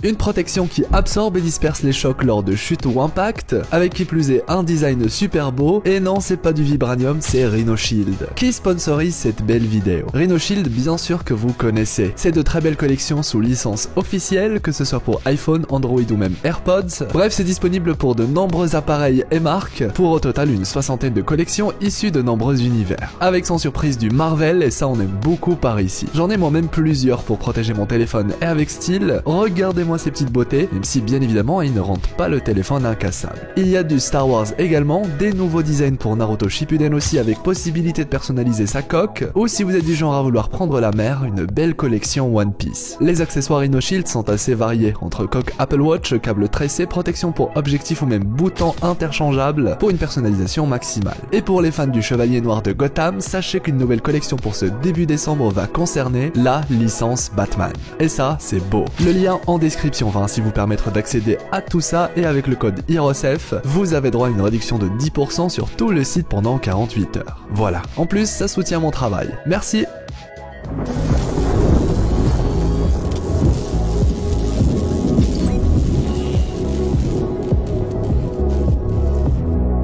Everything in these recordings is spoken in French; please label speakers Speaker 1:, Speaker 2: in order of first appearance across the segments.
Speaker 1: Une protection qui absorbe et disperse les chocs lors de chute ou impact, avec qui plus est un design super beau, et non c'est pas du vibranium, c'est Rhino Shield, qui sponsorise cette belle vidéo. Rhino Shield bien sûr que vous connaissez, c'est de très belles collections sous licence officielle, que ce soit pour iPhone, Android ou même AirPods, bref c'est disponible pour de nombreux appareils et marques, pour au total une soixantaine de collections issues de nombreux univers, avec sans surprise du Marvel, et ça on aime beaucoup par ici. J'en ai moi-même plusieurs pour protéger mon téléphone et avec style, regardez-moi ces petites beautés, même si bien évidemment ils ne rendent pas le téléphone incassable. Il y a du Star Wars également, des nouveaux designs pour Naruto Shippuden aussi avec possibilité de personnaliser sa coque, ou si vous êtes du genre à vouloir prendre la mer, une belle collection One Piece. Les accessoires Rhino Shield sont assez variés, entre coque Apple Watch, câble tressé, protection pour objectif ou même bouton interchangeable pour une personnalisation maximale. Et pour les fans du Chevalier Noir de Gotham, sachez qu'une nouvelle collection pour ce début décembre va concerner la licence Batman. Et ça, c'est beau. Le lien en description va ainsi vous permettre d'accéder à tout ça et avec le code HEROESF, vous avez droit à une réduction de 10% sur tout le site pendant 48 heures. Voilà. En plus, ça soutient mon travail. Merci.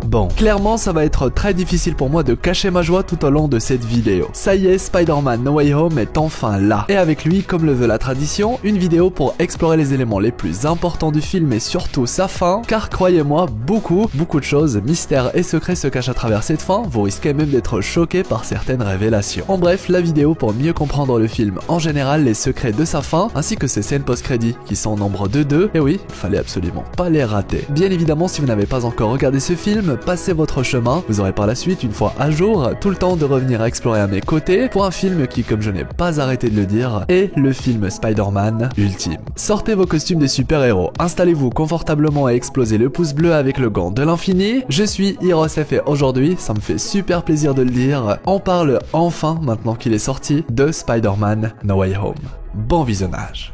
Speaker 1: Bon, clairement ça va être très difficile pour moi de cacher ma joie tout au long de cette vidéo. Ça y est, Spider-Man No Way Home est enfin là. Et avec lui, comme le veut la tradition, une vidéo pour explorer les éléments les plus importants du film et surtout sa fin, car croyez-moi, beaucoup de choses, mystères et secrets se cachent à travers cette fin, vous risquez même d'être choqué par certaines révélations. En bref, la vidéo pour mieux comprendre le film en général, les secrets de sa fin, ainsi que ses scènes post-crédits, qui sont au nombre de 2, et oui, il fallait absolument pas les rater. Bien évidemment, si vous n'avez pas encore regardé ce film, passez votre chemin, vous aurez par la suite, une fois à jour, tout le temps de revenir explorer à mes côtés pour un film qui, comme je n'ai pas arrêté de le dire, est le film Spider-Man ultime. Sortez vos costumes de super-héros, installez-vous confortablement et explosez le pouce bleu avec le gant de l'infini. Je suis HEROESF et aujourd'hui, ça me fait super plaisir de le dire, on parle enfin, maintenant qu'il est sorti, de Spider-Man No Way Home. Bon visionnage.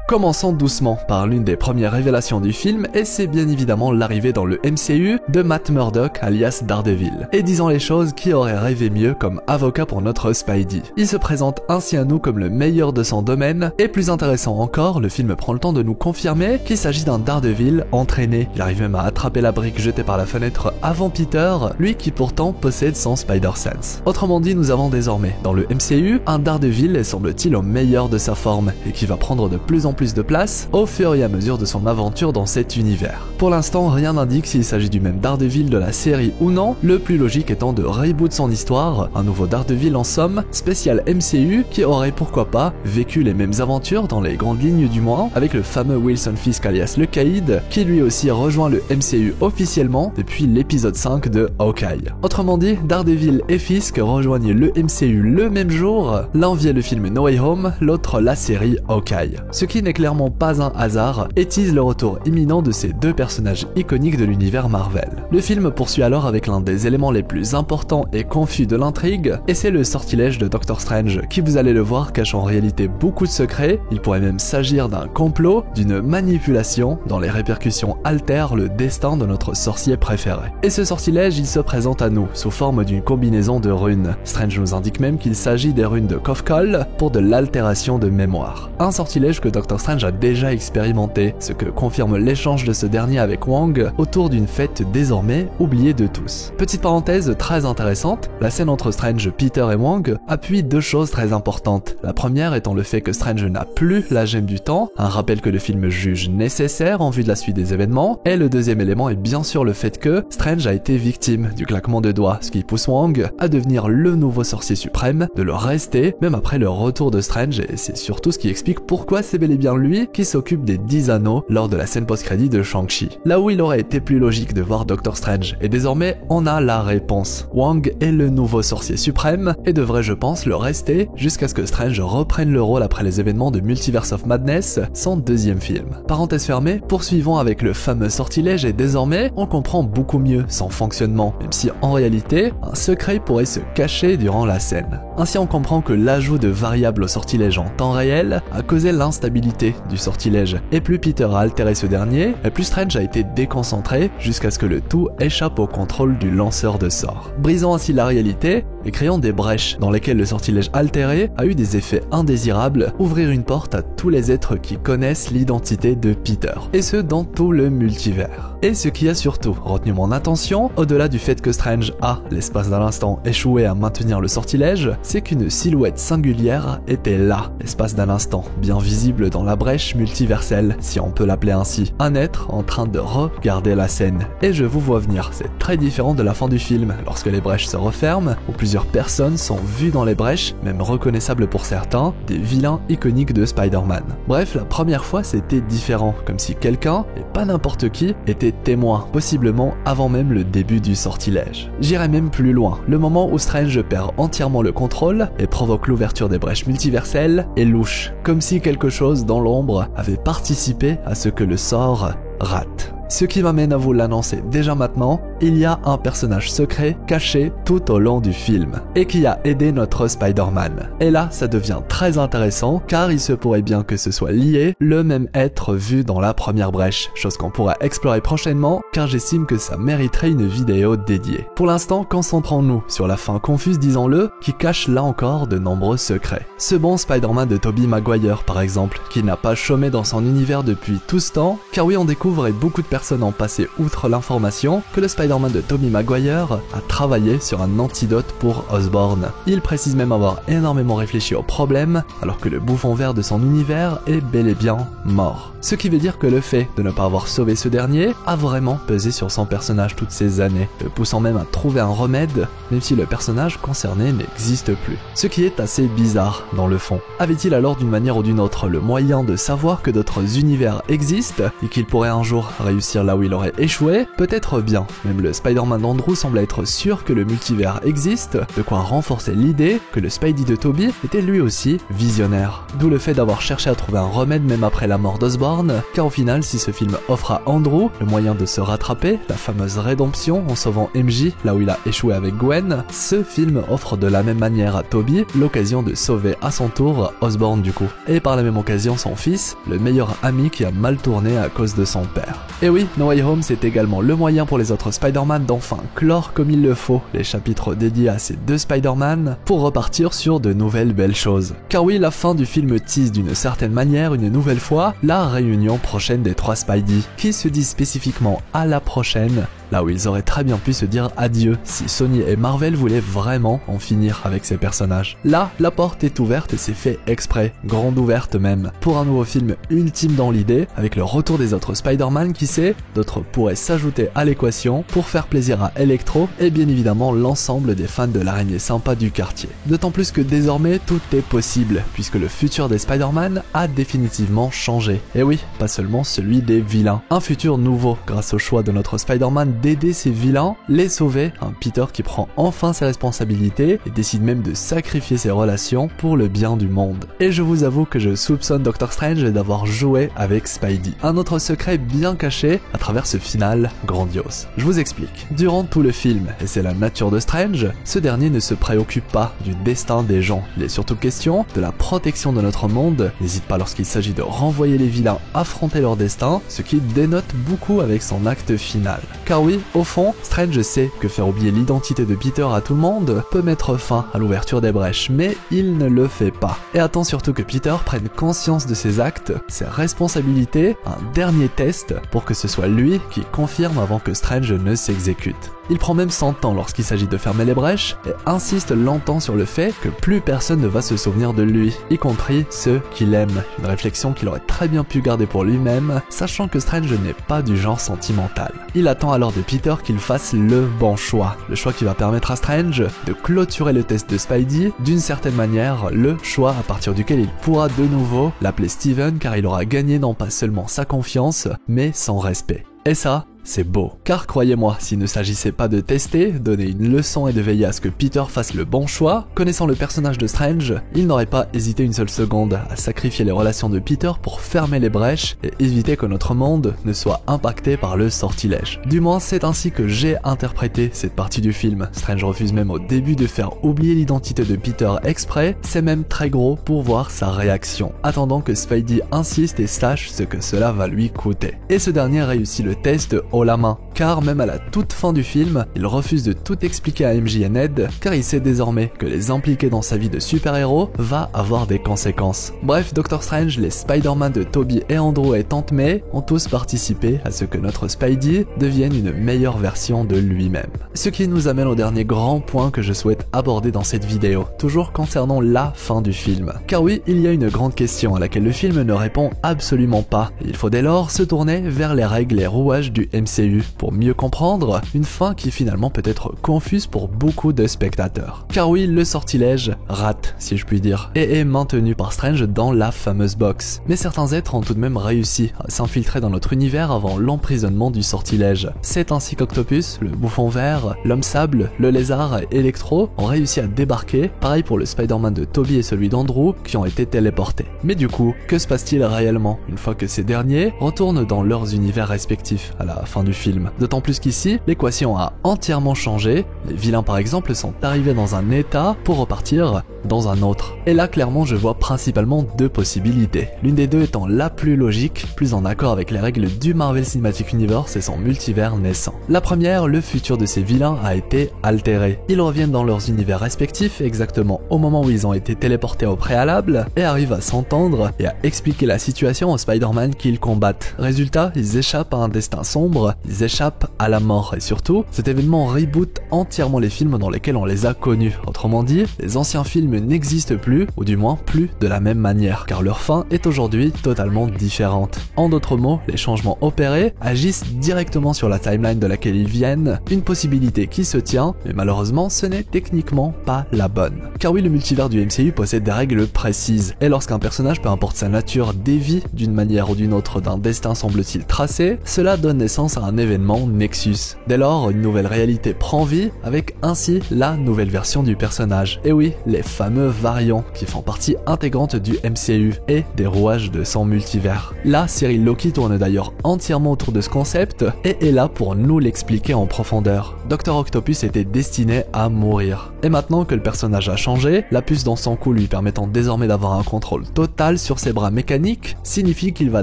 Speaker 1: Commençons doucement par l'une des premières révélations du film, et c'est bien évidemment l'arrivée dans le MCU de Matt Murdock alias Daredevil. Et disons les choses, qui aurait rêvé mieux comme avocat pour notre Spidey. Il se présente ainsi à nous comme le meilleur de son domaine, et plus intéressant encore, le film prend le temps de nous confirmer qu'il s'agit d'un Daredevil entraîné. Il arrive même à attraper la brique jetée par la fenêtre avant Peter, lui qui pourtant possède son Spider-Sense. Autrement dit, nous avons désormais dans le MCU un Daredevil, semble-t-il, au meilleur de sa forme, et qui va prendre de plus en plus de place au fur et à mesure de son aventure dans cet univers. Pour l'instant, rien n'indique s'il s'agit du même Daredevil de la série ou non, le plus logique étant de reboot son histoire, un nouveau Daredevil en somme, spécial MCU qui aurait pourquoi pas vécu les mêmes aventures dans les grandes lignes du moins, avec le fameux Wilson Fisk alias le Caïd, qui lui aussi rejoint le MCU officiellement depuis l'épisode 5 de Hawkeye. Autrement dit, Daredevil et Fisk rejoignent le MCU le même jour, l'un via le film No Way Home, l'autre la série Hawkeye. Ce qui n'est clairement pas un hasard et tease le retour imminent de ces deux personnages iconiques de l'univers Marvel. Le film poursuit alors avec l'un des éléments les plus importants et confus de l'intrigue, et c'est le sortilège de Doctor Strange, qui vous allez le voir cache en réalité beaucoup de secrets. Il pourrait même s'agir d'un complot, d'une manipulation dont les répercussions altèrent le destin de notre sorcier préféré. Et ce sortilège, il se présente à nous sous forme d'une combinaison de runes. Strange nous indique même qu'il s'agit des runes de Kofkol pour de l'altération de mémoire. Un sortilège que Doctor Strange a déjà expérimenté, ce que confirme l'échange de ce dernier avec Wong autour d'une fête désormais oubliée de tous. Petite parenthèse très intéressante, la scène entre Strange, Peter et Wong appuie deux choses très importantes. La première étant le fait que Strange n'a plus la gemme du temps, un rappel que le film juge nécessaire en vue de la suite des événements, et le deuxième élément est bien sûr le fait que Strange a été victime du claquement de doigts, ce qui pousse Wong à devenir le nouveau sorcier suprême, de le rester même après le retour de Strange, et c'est surtout ce qui explique pourquoi c'est bel et bien lui qui s'occupe des 10 anneaux lors de la scène post-crédit de Shang-Chi. Là où il aurait été plus logique de voir Doctor Strange, et désormais on a la réponse. Wong est le nouveau sorcier suprême, et devrait je pense le rester jusqu'à ce que Strange reprenne le rôle après les événements de Multiverse of Madness, son deuxième film. Parenthèse fermée, poursuivons avec le fameux sortilège, et désormais on comprend beaucoup mieux son fonctionnement, même si en réalité un secret pourrait se cacher durant la scène. Ainsi on comprend que l'ajout de variables au sortilège en temps réel a causé l'instabilité du sortilège, et plus Peter a altéré ce dernier, et plus Strange a été déconcentré jusqu'à ce que le tout échappe au contrôle du lanceur de sorts, brisant ainsi la réalité et créant des brèches dans lesquelles le sortilège altéré a eu des effets indésirables, ouvrir une porte à tous les êtres qui connaissent l'identité de Peter, et ce dans tout le multivers. Et ce qui a surtout retenu mon attention, au-delà du fait que Strange a, l'espace d'un instant, échoué à maintenir le sortilège, c'est qu'une silhouette singulière était là, l'espace d'un instant, bien visible dans la brèche multiverselle, si on peut l'appeler ainsi. Un être en train de regarder la scène. Et je vous vois venir, c'est très différent de la fin du film, lorsque les brèches se referment, où plusieurs personnes sont vues dans les brèches, même reconnaissables pour certains, des vilains iconiques de Spider-Man. Bref, la première fois c'était différent, comme si quelqu'un, et pas n'importe qui, était témoin, possiblement avant même le début du sortilège. J'irai même plus loin, le moment où Strange perd entièrement le contrôle et provoque l'ouverture des brèches multiverselles est louche, comme si quelque chose dans l'ombre avait participé à ce que le sort rate. Ce qui m'amène à vous l'annoncer déjà maintenant, il y a un personnage secret caché tout au long du film et qui a aidé notre Spider-Man. Et là, ça devient très intéressant car il se pourrait bien que ce soit lié, le même être vu dans la première brèche, chose qu'on pourra explorer prochainement car j'estime que ça mériterait une vidéo dédiée. Pour l'instant, concentrons-nous sur la fin confuse, disons-le, qui cache là encore de nombreux secrets. Ce bon Spider-Man de Tobey Maguire par exemple, qui n'a pas chômé dans son univers depuis tout ce temps, car oui on découvre et beaucoup de personnes ont passé outre l'information que le Spider-Man de Tobey Maguire a travaillé sur un antidote pour Osborn. Il précise même avoir énormément réfléchi au problème alors que le bouffon vert de son univers est bel et bien mort. Ce qui veut dire que le fait de ne pas avoir sauvé ce dernier a vraiment pesé sur son personnage toutes ces années, le poussant même à trouver un remède, même si le personnage concerné n'existe plus. Ce qui est assez bizarre dans le fond. Avait-il alors d'une manière ou d'une autre le moyen de savoir que d'autres univers existent et qu'il pourrait un jour réussir là où il aurait échoué? Peut-être bien. Même le Spider-Man d'Andrew semble être sûr que le multivers existe, de quoi renforcer l'idée que le Spidey de Tobey était lui aussi visionnaire. D'où le fait d'avoir cherché à trouver un remède même après la mort d'Osborn, car au final, si ce film offre à Andrew le moyen de se rattraper, la fameuse rédemption en sauvant MJ là où il a échoué avec Gwen, ce film offre de la même manière à Tobey l'occasion de sauver à son tour Osborn du coup. Et par la même occasion son fils, le meilleur ami qui a mal tourné à cause de son père. Et oui, No Way Home c'est également le moyen pour les autres Spider-Man d'enfin clore comme il le faut les chapitres dédiés à ces deux Spider-Man pour repartir sur de nouvelles belles choses. Car oui, la fin du film tease d'une certaine manière une nouvelle fois la réunion prochaine des trois Spidey, qui se disent spécifiquement à la prochaine, là où ils auraient très bien pu se dire adieu si Sony et Marvel voulaient vraiment en finir avec ces personnages. Là, la porte est ouverte et c'est fait exprès, grande ouverte même, pour un nouveau film ultime dans l'idée, avec le retour des autres Spider-Man qui sait, d'autres pourraient s'ajouter à l'équation pour faire plaisir à Electro et bien évidemment l'ensemble des fans de l'araignée sympa du quartier. D'autant plus que désormais tout est possible, puisque le futur des Spider-Man a définitivement changé. Et oui, pas seulement celui des vilains. Un futur nouveau grâce au choix de notre Spider-Man d'aider ces vilains, les sauver, un Peter qui prend enfin ses responsabilités et décide même de sacrifier ses relations pour le bien du monde. Et je vous avoue que je soupçonne Doctor Strange d'avoir joué avec Spidey. Un autre secret bien caché à travers ce final grandiose. Je vous explique. Durant tout le film, et c'est la nature de Strange, ce dernier ne se préoccupe pas du destin des gens. Il est surtout question de la protection de notre monde, n'hésite pas lorsqu'il s'agit de renvoyer les vilains affronter leur destin, ce qui dénote beaucoup avec son acte final. Car oui, au fond, Strange sait que faire oublier l'identité de Peter à tout le monde peut mettre fin à l'ouverture des brèches, mais il ne le fait pas. Et attend surtout que Peter prenne conscience de ses actes, ses responsabilités, un dernier test pour que ce soit lui qui confirme avant que Strange ne s'exécute. Il prend même son temps lorsqu'il s'agit de fermer les brèches et insiste longtemps sur le fait que plus personne ne va se souvenir de lui, y compris ceux qu'il aime. Une réflexion qu'il aurait très bien pu garder pour lui-même, sachant que Strange n'est pas du genre sentimental. Il attend alors de Peter qu'il fasse le bon choix, le choix qui va permettre à Strange de clôturer le test de Spidey, d'une certaine manière, le choix à partir duquel il pourra de nouveau l'appeler Steven car il aura gagné non pas seulement sa confiance, mais son respect. Et ça, c'est beau. Car croyez-moi, s'il ne s'agissait pas de tester, donner une leçon et de veiller à ce que Peter fasse le bon choix, connaissant le personnage de Strange, il n'aurait pas hésité une seule seconde à sacrifier les relations de Peter pour fermer les brèches et éviter que notre monde ne soit impacté par le sortilège. Du moins, c'est ainsi que j'ai interprété cette partie du film. Strange refuse même au début de faire oublier l'identité de Peter exprès, c'est même très gros pour voir sa réaction, attendant que Spidey insiste et sache ce que cela va lui coûter. Et ce dernier réussit le test haut la main, car même à la toute fin du film, il refuse de tout expliquer à MJ et Ned, car il sait désormais que les impliquer dans sa vie de super-héros va avoir des conséquences. Bref, Doctor Strange, les Spider-Man de Tobey et Andrew et Tante May ont tous participé à ce que notre Spidey devienne une meilleure version de lui-même. Ce qui nous amène au dernier grand point que je souhaite aborder dans cette vidéo, toujours concernant la fin du film. Car oui, il y a une grande question à laquelle le film ne répond absolument pas. Il faut dès lors se tourner vers les règles et rouages du MCU pour mieux comprendre une fin qui finalement peut être confuse pour beaucoup de spectateurs. Car oui, le sortilège rate, si je puis dire, et est maintenu par Strange dans la fameuse box. Mais certains êtres ont tout de même réussi à s'infiltrer dans notre univers avant l'emprisonnement du sortilège. C'est ainsi qu'Octopus, le bouffon vert, l'homme sable, le lézard et Electro ont réussi à débarquer, pareil pour le Spider-Man de Tobey et celui d'Andrew qui ont été téléportés. Mais du coup, que se passe-t-il réellement une fois que ces derniers retournent dans leurs univers respectifs à la fin du film? D'autant plus qu'ici, l'équation a entièrement changé, les vilains par exemple sont arrivés dans un état pour repartir dans un autre. Et là clairement je vois principalement deux possibilités, l'une des deux étant la plus logique, plus en accord avec les règles du Marvel Cinematic Universe et son multivers naissant. La première, le futur de ces vilains a été altéré. Ils reviennent dans leurs univers respectifs exactement au moment où ils ont été téléportés au préalable et arrivent à s'entendre et à expliquer la situation aux Spider-Man qu'ils combattent. Résultat, ils échappent à un destin sombre, ils échappent à la mort et surtout, cet événement reboot entièrement les films dans lesquels on les a connus. Autrement dit, les anciens films n'existent plus, ou du moins plus de la même manière, car leur fin est aujourd'hui totalement différente. En d'autres mots, les changements opérés agissent directement sur la timeline de laquelle ils viennent, une possibilité qui se tient, mais malheureusement ce n'est techniquement pas la bonne. Car oui, le multivers du MCU possède des règles précises, et lorsqu'un personnage, peu importe sa nature, dévie d'une manière ou d'une autre d'un destin semble-t-il tracé, cela donne naissance à un événement Nexus. Dès lors, une nouvelle réalité prend vie, avec ainsi la nouvelle version du personnage. Et oui, les fameux variants qui font partie intégrante du MCU et des rouages de son multivers. La série Loki tourne d'ailleurs entièrement autour de ce concept et est là pour nous l'expliquer en profondeur. Dr Octopus était destiné à mourir. Et maintenant que le personnage a changé, la puce dans son cou lui permettant désormais d'avoir un contrôle total sur ses bras mécaniques, signifie qu'il va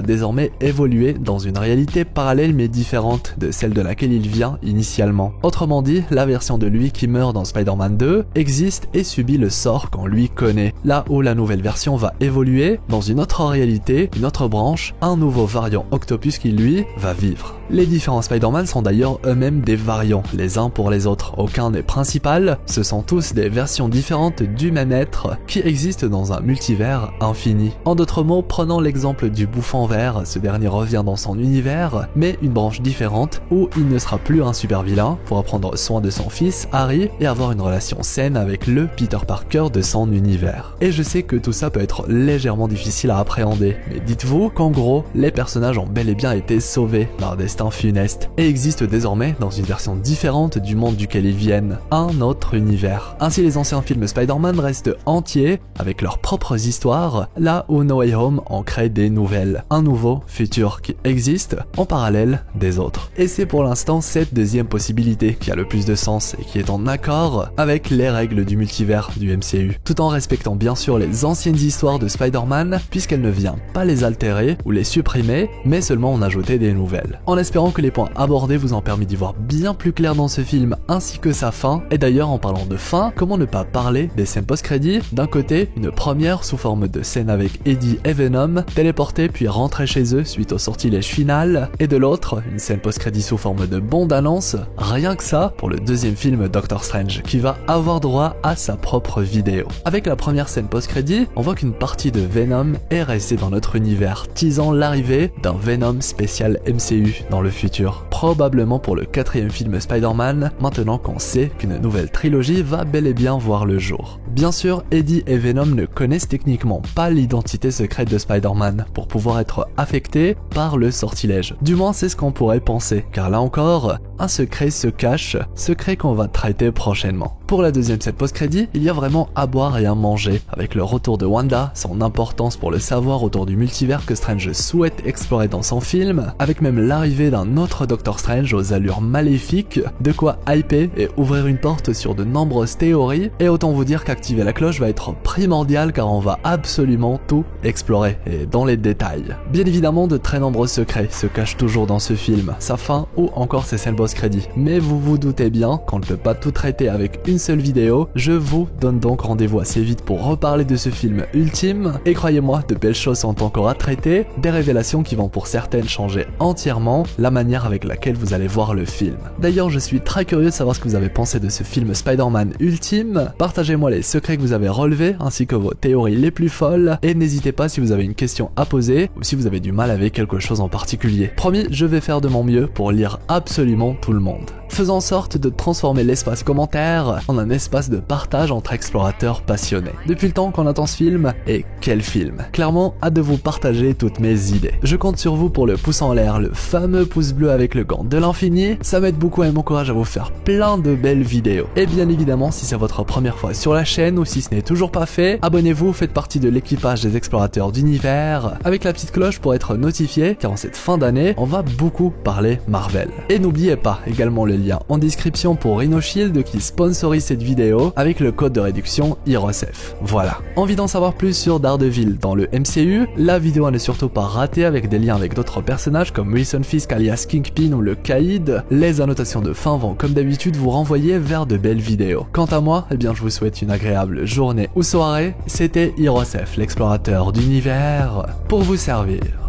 Speaker 1: désormais évoluer dans une réalité parallèle mais différente de celle de laquelle il vient initialement. Autrement dit, la version de lui qui meurt dans Spider-Man 2 existe et subit le sort qu'on lui connaît. Là où la nouvelle version va évoluer dans une autre réalité, une autre branche, un nouveau variant Octopus qui lui va vivre. Les différents Spider-Man sont d'ailleurs eux-mêmes des variants, les uns pour les autres. Aucun n'est principal, ce sont tous des versions différentes du même être qui existent dans un multivers infini. En d'autres mots, prenons l'exemple du bouffon vert, ce dernier revient dans son univers, mais une branche différente où il ne sera plus un super vilain pour prendre soin de son fils Harry et avoir une relation saine avec le Peter Parker de son univers. Et je sais que tout ça peut être légèrement difficile à appréhender, mais dites-vous qu'en gros, les personnages ont bel et bien été sauvés par destin funeste et existent désormais dans une version différente du monde duquel ils viennent, un autre univers. Ainsi, les anciens films Spider-Man restent entiers avec leurs propres histoires, là où No Way Home en crée des nouvelles, un nouveau futur qui existe en parallèle des autres. Et c'est pour l'instant cette deuxième possibilité qui a le plus de sens et qui est en accord avec les règles du multivers du MCU, tout en respectant bien sûr les anciennes histoires de Spider-Man, puisqu'elle ne vient pas les altérer ou les supprimer, mais seulement en ajouter des nouvelles. En espérant que les points abordés vous ont permis d'y voir bien plus clair dans ce film ainsi que sa fin. Et d'ailleurs, en parlant de fin, comment ne pas parler des scènes post-crédits? D'un côté, une première sous forme de scène avec Eddie et Venom, téléportés puis rentrés chez eux suite au sortilège final, et de l'autre, une scène post-crédit sous forme de bande-annonce, rien que ça pour le deuxième film Doctor Strange, qui va avoir droit à sa propre vidéo. Avec la première scène post-crédit, on voit qu'une partie de Venom est restée dans notre univers, teasant l'arrivée d'un Venom spécial MCU dans le futur. Probablement pour le quatrième film Spider-Man, maintenant qu'on sait qu'une nouvelle trilogie va bel et bien voir le jour. Bien sûr, Eddie et Venom ne connaissent techniquement pas l'identité secrète de Spider-Man pour pouvoir être affectés par le sortilège. Du moins, c'est ce qu'on pourrait penser, car là encore, un secret se cache, secret qu'on va traiter prochainement. Pour la deuxième scène post-crédit, il y a vraiment à boire et à manger, avec le retour de Wanda, son importance pour le savoir autour du multivers que Strange souhaite explorer dans son film, avec même l'arrivée d'un autre Doctor Strange aux allures maléfiques, de quoi hyper et ouvrir une porte sur de nombreuses théories, et autant vous dire qu'activer la cloche va être primordial car on va absolument tout explorer, et dans les détails. Bien évidemment, de très nombreux secrets se cachent toujours dans ce film, sa fin ou encore ses scènes post-crédit. Mais vous vous doutez bien qu'on ne peut pas tout traiter avec une seule vidéo, je vous donne donc rendez-vous assez vite pour reparler de ce film ultime, et croyez-moi, de belles choses sont encore à traiter, des révélations qui vont pour certaines changer entièrement la manière avec laquelle vous allez voir le film. D'ailleurs, je suis très curieux de savoir ce que vous avez pensé de ce film Spider-Man ultime, partagez-moi les secrets que vous avez relevés, ainsi que vos théories les plus folles, et n'hésitez pas si vous avez une question à poser, ou si vous avez du mal avec quelque chose en particulier. Promis, je vais faire de mon mieux pour lire absolument tout le monde. Faisant en sorte de transformer l'espace commentaire en un espace de partage entre explorateurs passionnés. Depuis le temps qu'on attend ce film, et quel film! Clairement, hâte de vous partager toutes mes idées. Je compte sur vous pour le pouce en l'air, le fameux pouce bleu avec le gant de l'infini, ça m'aide beaucoup et m'encourage à vous faire plein de belles vidéos. Et bien évidemment, si c'est votre première fois sur la chaîne ou si ce n'est toujours pas fait, abonnez-vous, faites partie de l'équipage des explorateurs d'univers, avec la petite cloche pour être notifié, car en cette fin d'année, on va beaucoup parler Marvel. Et n'oubliez pas également le lien en description pour Rhino Shield qui sponsorise cette vidéo avec le code de réduction HEROESF. Voilà. Envie d'en savoir plus sur Daredevil dans le MCU? La vidéo à ne surtout pas rater avec des liens avec d'autres personnages comme Wilson Fisk alias Kingpin ou le Caïd. Les annotations de fin vont comme d'habitude vous renvoyer vers de belles vidéos. Quant à moi, eh bien je vous souhaite une agréable journée ou soirée. C'était HEROESF, l'explorateur d'univers, pour vous servir.